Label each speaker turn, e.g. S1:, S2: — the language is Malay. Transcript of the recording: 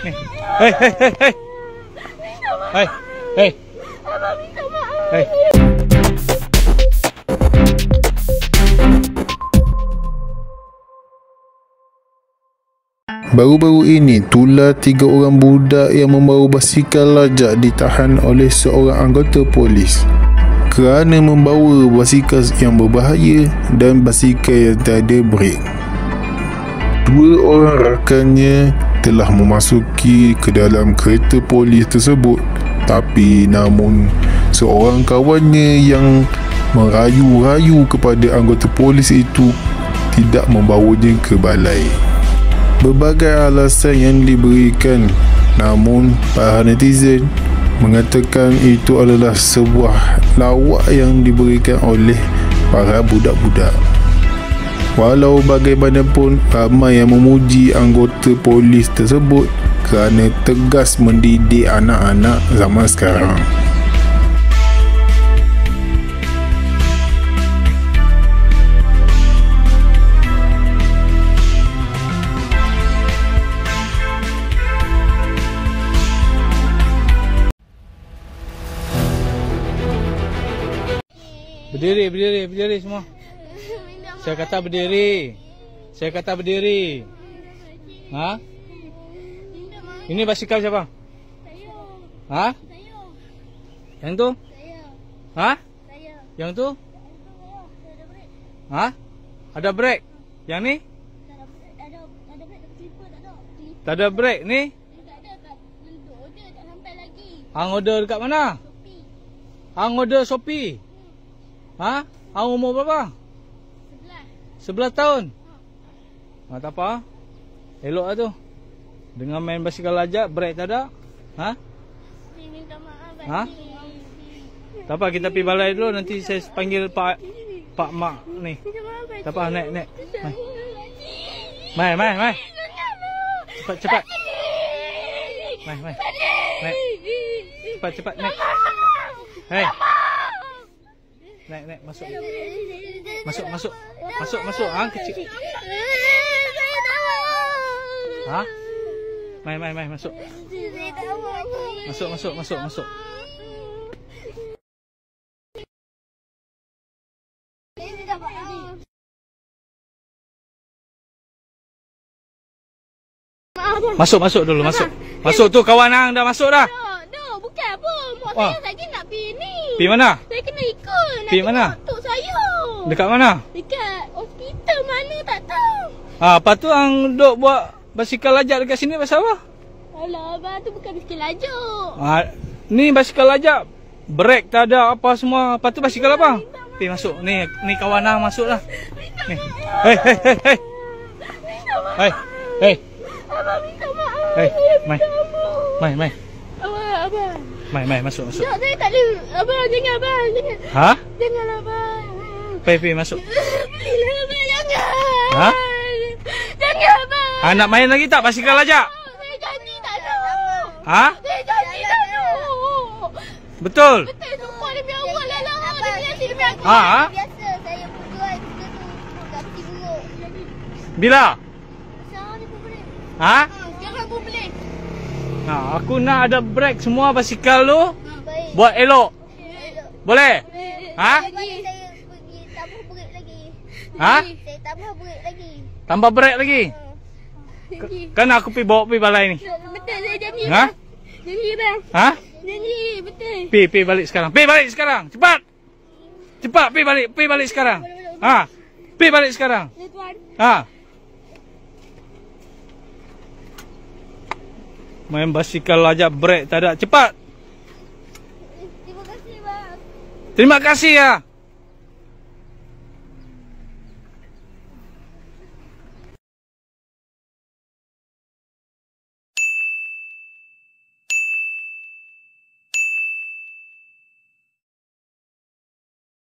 S1: Nih. Hei. Hei. Hei.
S2: Baru-baru ini, tular 3 orang budak yang membawa basikal lajak ditahan oleh seorang anggota polis kerana membawa basikal yang berbahaya dan basikal yang tak ada brek. 2 orang rakannya telah memasuki ke dalam kereta polis tersebut, tapi namun seorang kawannya yang merayu-rayu kepada anggota polis itu tidak membawanya ke balai. Berbagai alasan yang diberikan, namun para netizen mengatakan itu adalah sebuah lawak yang diberikan oleh para budak-budak. Walau bagaimanapun, ramai yang memuji anggota polis tersebut kerana tegas mendidik anak-anak zaman sekarang.
S1: Berdiri semua. Saya kata berdiri. Ha? Ini basikal siapa? Ha? Yang tu? Ha? Yang tu? Ha? Ada brek. Yang ni? Tak ada brek ni? Hang order dekat mana? Hang order Shopee. Ha? Hang umur berapa? 11 tahun. Ha, tak apa. Elok lah tu. Dengan main basikal lajak, brek tak ada. Ha?
S3: Minta maaf.
S1: Ha? Tak apa, kita pergi balai dulu. Nanti saya panggil Pak Mak ni. Tak apa, naik. Mai. Cepat. Mai. Naik. Cepat, naik. Hei. Naik, masuk. Masuk. Hang kecil. Ha? Mai, masuk. Masuk. Masuk dulu, masuk. Masuk tu, kawan hang dah masuk dah.
S3: Bukan apa. Mak saya lagi nak pergi ni.
S1: Pergi mana?
S3: Saya kena ikut.
S1: Pergi mana?
S3: Tok saya.
S1: Dekat mana?
S3: Dekat hospital mana tak tahu.
S1: Apa tu hang duk buat basikal lajak dekat sini pasal apa?
S3: Alah, abang tu bukan basikal lajak.
S1: Ni basikal lajak. Brek tak ada apa semua. Apa tu basikal apa? Pergi masuk. Ni kawan hang masuk dah. Ni. Hei.
S3: Abang minta maaf.
S1: Hei, mai.
S3: Abang.
S1: Mai, masuk.
S3: Tak, saya tak boleh. Abang, jangan.
S1: Ha?
S3: Jangan, abang.
S1: Pergi masuk.
S3: Bila abang, jangan.
S1: Ha?
S3: Jangan, abang.
S1: Nak main lagi tak basikal lajak?
S3: Saya janji tak nak.
S1: Ha?
S3: Saya janji tak nak.
S1: Betul?
S3: Betul, sumpah demi Allah lah. Demi aku.
S1: Ha?
S3: Biasa, saya berdoa juga tu. Kaki buruk.
S1: Bila?
S3: Sekarang ni pun boleh.
S1: Ha?
S3: Sekarang pun boleh.
S1: Aku nak ada brek semua basikal tu.
S3: Baik.
S1: Buat elok. Boleh? Ha?
S3: Saya pergi tambah brek lagi.
S1: Ha?
S3: Saya tambah brek lagi.
S1: Tambah brek lagi? Kan aku bawa pergi balai ni.
S3: Betul, saya janji.
S1: Ha?
S3: Janji, bang.
S1: Ha?
S3: Janji, betul.
S1: Pergi balik sekarang. Pergi balik sekarang. Cepat pergi balik sekarang. Ha? Pergi balik sekarang.
S3: Ya, tuan.
S1: Ha? Main basikal lajak brek tak ada. Cepat.
S3: Terima kasih, bang.
S1: Terima kasih ya.